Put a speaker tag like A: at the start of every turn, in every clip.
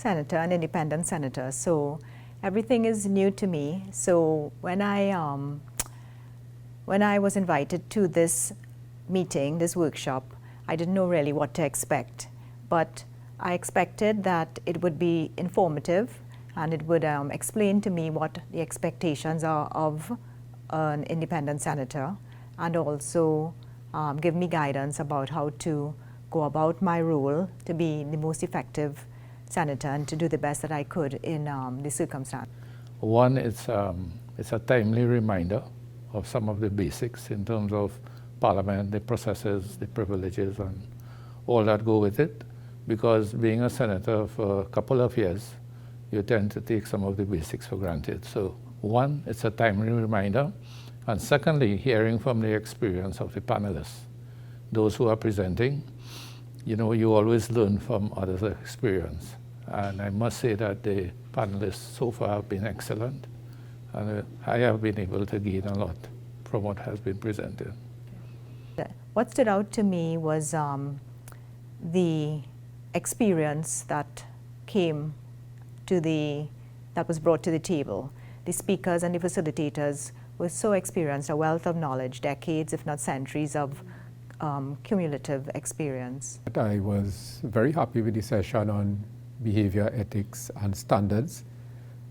A: senator, an independent senator, so everything is new to me. So when I was invited to this meeting, this workshop, I didn't know really what to expect, but I expected that it would be informative and it would explain to me what the expectations are of an independent senator, and also give me guidance about how to go about my role to be the most effective senator and to do the best that I could in the circumstance.
B: One, it's a timely reminder of some of the basics in terms of Parliament, the processes, the privileges, and all that go with it. Because being a senator for a couple of years, you tend to take some of the basics for granted. So one, it's a timely reminder. And secondly, hearing from the experience of the panelists, those who are presenting. You know, you always learn from others' experience. And I must say that the panelists so far have been excellent. And I have been able to gain a lot from what has been presented.
A: What stood out to me was the experience that was brought to the table. The speakers and the facilitators were so experienced, a wealth of knowledge, decades, if not centuries of cumulative experience.
C: I was very happy with the session on behavior, ethics, and standards,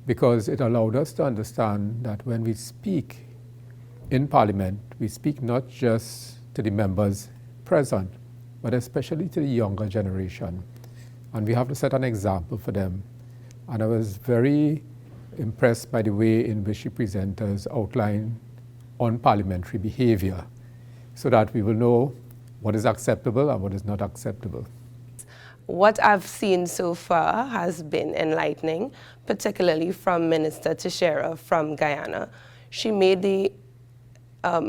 C: because it allowed us to understand that when we speak in Parliament, we speak not just to the members present, but especially to the younger generation. And we have to set an example for them. And I was very impressed by the way in which the presenters outlined on parliamentary behavior, so that we will know what is acceptable and what is not acceptable.
D: What I've seen so far has been enlightening, particularly from Minister Teixeira from Guyana. She made the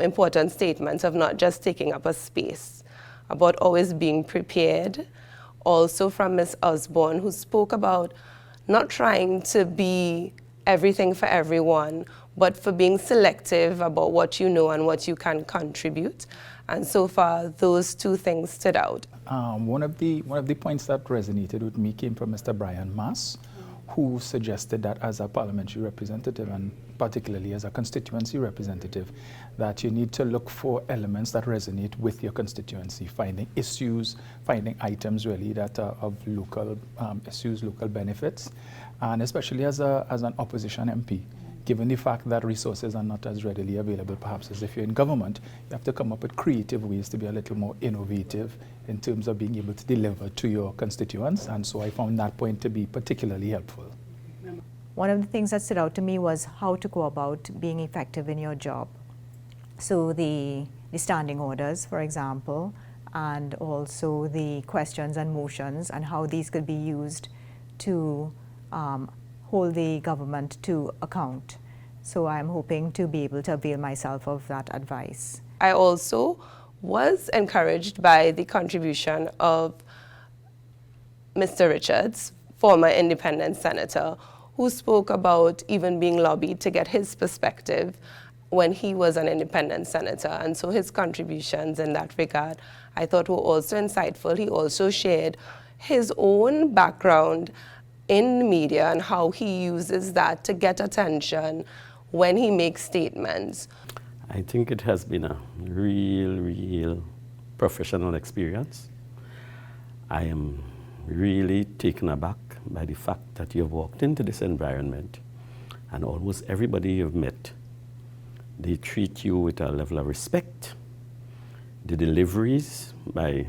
D: important statements of not just taking up a space, about always being prepared. Also from Ms. Osborne, who spoke about not trying to be everything for everyone, but for being selective about what you know and what you can contribute. And so far, those two things stood out.
E: One of the points that resonated with me came from Mr. Brian Mass, who suggested that as a parliamentary representative, and particularly as a constituency representative, that you need to look for elements that resonate with your constituency, finding issues, finding items really that are of local issues, local benefits, and especially as an opposition MP. Given the fact that resources are not as readily available perhaps as if you're in government, you have to come up with creative ways to be a little more innovative in terms of being able to deliver to your constituents, and so I found that point to be particularly helpful.
A: One of the things that stood out to me was how to go about being effective in your job. So the standing orders, for example, and also the questions and motions, and how these could be used to hold the government to account. So I'm hoping to be able to avail myself of that advice.
D: I also was encouraged by the contribution of Mr. Richards, former independent senator, who spoke about even being lobbied to get his perspective when he was an independent senator. And so his contributions in that regard, I thought were also insightful. He also shared his own background in media and how he uses that to get attention when he makes statements.
F: I think it has been a real professional experience. I am really taken aback by the fact that you've walked into this environment and almost everybody you've met, they treat you with a level of respect. The deliveries by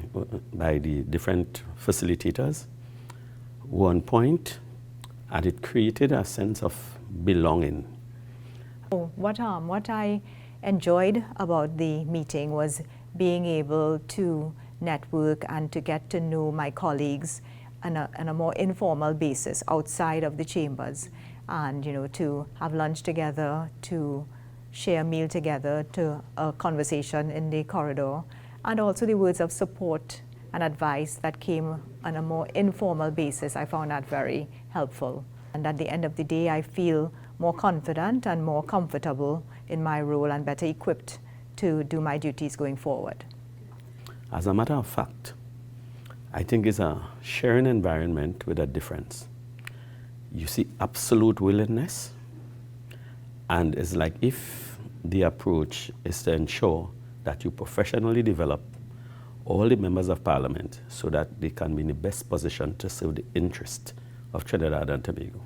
F: the different facilitators were on point, and it created a sense of belonging.
A: What I enjoyed about the meeting was being able to network and to get to know my colleagues on a more informal basis outside of the chambers, and to have lunch together, to share a meal together, to a conversation in the corridor, and also the words of support and advice that came on a more informal basis. I found that very helpful. And at the end of the day, I feel more confident and more comfortable in my role and better equipped to do my duties going forward.
F: As a matter of fact, I think it's a sharing environment with a difference. you see absolute willingness, and it's like if the approach is to ensure that you professionally develop all the members of Parliament so that they can be in the best position to serve the interest of Trinidad and Tobago.